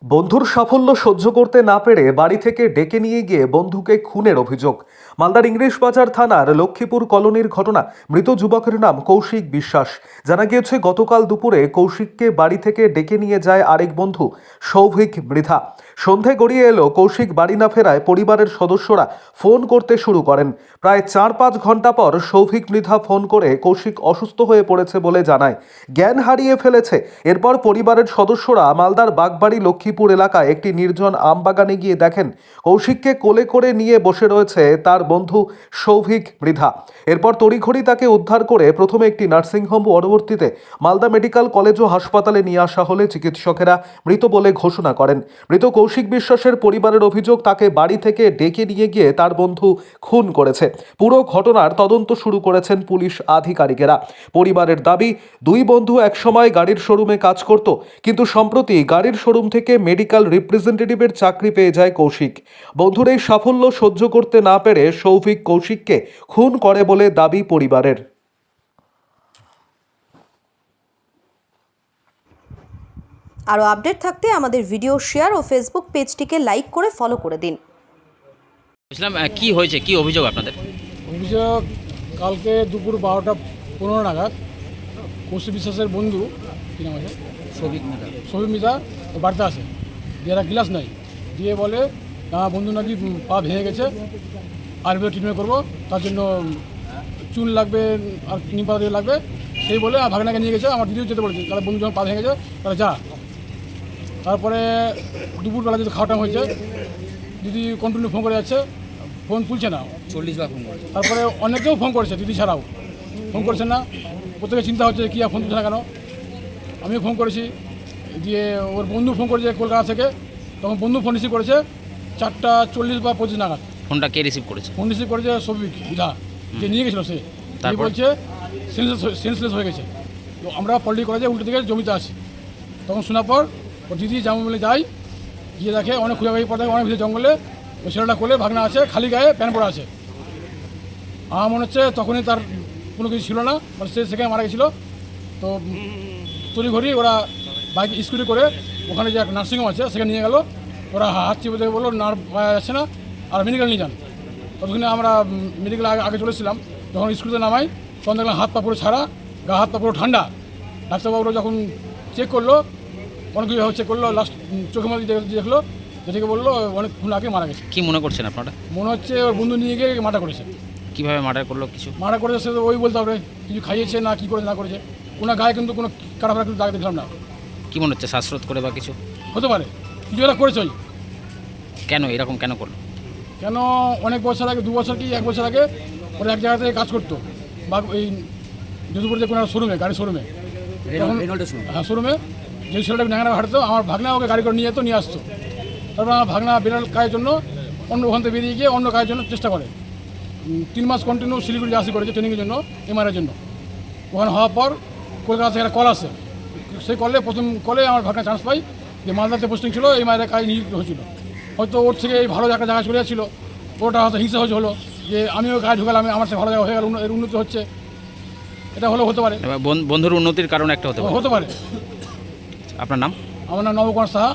বন্ধুর সাফল্য সহ্য করতে না পেরে বাড়ি থেকে ডেকে নিয়ে গিয়ে বন্ধুকে খুনের অভিযোগ। মালদার ইংলিশ বাজার থানার লক্ষ্মীপুর কলোনির ঘটনা। মৃত যুবকের নাম কৌশিক বিশ্বাস। জানা গিয়েছে গতকাল দুপুরে কৌশিককে বাড়ি থেকে ডেকে নিয়ে যায় আরেক বন্ধু সৌভিক মৃধা। সন্ধে গড়িয়ে এলো, কৌশিক বাড়ি না ফেরায় পরিবারের সদস্যরা ফোন করতে শুরু করেন। প্রায় 4-5 ঘন্টা পর সৌভিক মৃধা ফোন করে কৌশিক অসুস্থ হয়ে পড়েছে বলে জানায়, জ্ঞান হারিয়ে ফেলেছে। এরপর পরিবারের সদস্যরা মালদার বাগবাড়ি লক্ষ্মীপুর এলাকায় একটি নির্জন আমবাগানে গিয়ে দেখেন কৌশিককে কোলে করে নিয়ে বসে রয়েছে তার বন্ধু সৌভিক মৃধা। এরপর তড়িঘড়ি তাকে উদ্ধার করে প্রথমে একটি নার্সিংহোম, পরবর্তীতে মালদা মেডিকেল কলেজ ও হাসপাতালে নিয়ে আসা হলে চিকিৎসকেরা মৃত বলে ঘোষণা করেন। মৃত কৌশিক বিশ্বাসের পরিবারের অভিযোগ, তাকে বাড়ি থেকে ডেকে নিয়ে গিয়ে তার বন্ধু খুন করেছে। পুরো ঘটনার তদন্ত শুরু করেছেন পুলিশ আধিকারিকেরা। পরিবারের দাবি, দুই বন্ধু একসময় গাড়ির শোরুমে কাজ করত, কিন্তু সম্প্রতি গাড়ির শোরুম থেকে মেডিকেল রিপ্রেজেন্টেটিভের চাকরি পেয়ে যায় কৌশিক। বন্ধুর এই সাফল্য সহ্য করতে না পেরে সৌভিক কৌশিককে খুন করে বলে দাবি পরিবারের। আরও আপডেট থাকতে আমাদের ভিডিও শেয়ার ও ফেসবুক পেজটিকে লাইক করে ফলো করে দিন। বুঝলাম, কি হয়েছে, কি অভিযোগ আপনাদের? অভিযোগ, কালকে দুপুর 12:15 নাগাদ কৌশিক বিশ্বাসের বন্ধু, কী নাম আছে, সৌভিক মিতা বাড়িতে আসে, দিয়ে একটা গ্লাস নেয়, দিয়ে বলে আমার বন্ধু নাকি পা ভেঙে গেছে, আয়ুর্বেদ ট্রিটমেন্ট করবো, তার জন্য চুন লাগবে আর নিম পাতা দিয়ে লাগবে। সেই বলে ভাগনাকে নিয়ে গেছে, আমার দিদিও যেতে বলেছে, তাহলে বন্ধু যখন পা ভেঙে গেছে তাহলে যা। তারপরে দুপুরবেলা যদি খাওয়া টাইম হয়েছে, দিদি কন্টিনিউ ফোন করে যাচ্ছে, ফোন তুলছে না। 40 বার ফোন করেছে। তারপরে অনেকেও ফোন করেছে, দিদি ছাড়াও ফোন করছেন না। প্রত্যেকে চিন্তা হচ্ছে কি আর ফোন তুলছে না কেন। আমিও ফোন করেছি, দিয়ে ওর বন্ধু ফোন করেছে কলকাতা থেকে, তখন বন্ধু ফোন রিসিভ করেছে 4:40 বা 25 নাগাদ। ফোনটা কে রিসিভ করেছে? ফোন রিসিভ করেছে সৌভিক মিধা, যে নিয়ে গেছিলো সে। তাই বলছে সেন্সলেস হয়ে গেছে। তো আমরা পল্লী কলেজে উল্টো দিকে জমিতে আছি। তখন শোনার পর ওর দিদি জামা মিলে যাই, গিয়ে দেখে অনেক খুঁজাখুঁজি পর থাকে, অনেক ভিতরে জঙ্গলে ওই ছেলেটা কোলে ভাগনা আছে, খালি গায়ে প্যান্ট পরা আছে। আমার মনে হচ্ছে তখনই তার কোনো কিছু ছিল না, মানে সে সেখানে মারা গেছিলো। তো তড়িঘড়ি ওরা বাইক স্কুটি করে ওখানে যে একটা নার্সিংহোম আছে সেখানে নিয়ে গেল। ওরা হাত চিপে দেখে বললো নার্ভ যাচ্ছে না, আর মেডিকেল নিয়ে যান। ততক্ষণে আমরা মেডিকেল আগে চলেছিলাম। যখন স্কুটিতে নামাই তখন দেখলাম হাত পা পুরো ছাড়া, গা হাত পা পুরো ঠান্ডা। ডাক্তারবাবুরা যখন চেক করলো, অনেক কিছু চেক করলো, লাস্ট চোখের মধ্যে দেখলো, যেটাকে বললো অনেকক্ষণ আগে মারা গেছে। কি মনে করছেন আপনারা? মনে হচ্ছে ওর বন্ধু নিয়ে গিয়ে মার্ডার করেছে। কিভাবে মার্ডার করলো? কিছু মার্ডার করেছে সে তো ওই বলতে হবে, কিছু খাইয়েছে না কী করেছে না করেছে। ওনার গায়ে কিন্তু কোনো কাটাফাটা কিন্তু দাগ দেখলাম না। কি মনে হচ্ছে, শ্বাসরোধ করে বা কিছু হতে পারে, কিছু একটা করেছে। ওই কেন এরকম কেন করলো? কেন, অনেক বছর আগে, 2 বছর কি 1 বছর আগে ওরা এক জায়গা থেকে কাজ করতো, বা এই যদুপুর যে কোনো শোরুমে, গাড়ি শোরুমে, হ্যাঁ শোরুমে, যে ছেলেটা ন্যাংরা হাঁটতো, আমার ভাগনা ওকে গাড়ি করে নিয়ে যেত, নিয়ে আসতো। তারপর আমার ভাগনা বিড়াল কাজের জন্য অন্য ওখান থেকে বেরিয়ে গিয়ে অন্য কাজের জন্য চেষ্টা করে। 3 মাস কন্টিনিউ শিলিগুড়ি আসি করেছে ট্রেনিংয়ের জন্য, এমআরআইয়ের জন্য। ওখানে হওয়ার পর কলকাতা থেকে একটা কল আসে, সেই কলে প্রথম কলে আমার ভাগনা চান্স পাই, যে মালদাতে পোস্টিং ছিল, এমআরআইয়ের কাজ নিযুক্ত হয়েছিল। হয়তো ওর থেকে এই ভালো একটা জায়গায় চলে যাচ্ছিলো, ওটা হয়তো হিংসা হলো যে আমিও কাজ ঢুকালাম, আমার থেকে ভালো জায়গা হয়ে গেল, এর উন্নতি হচ্ছে, এটা হতে পারে। বন্ধুর উন্নতির কারণে একটা হতে পারে। হতে পারে। আপনার নাম? আমার নাম নবকুমার সাহা।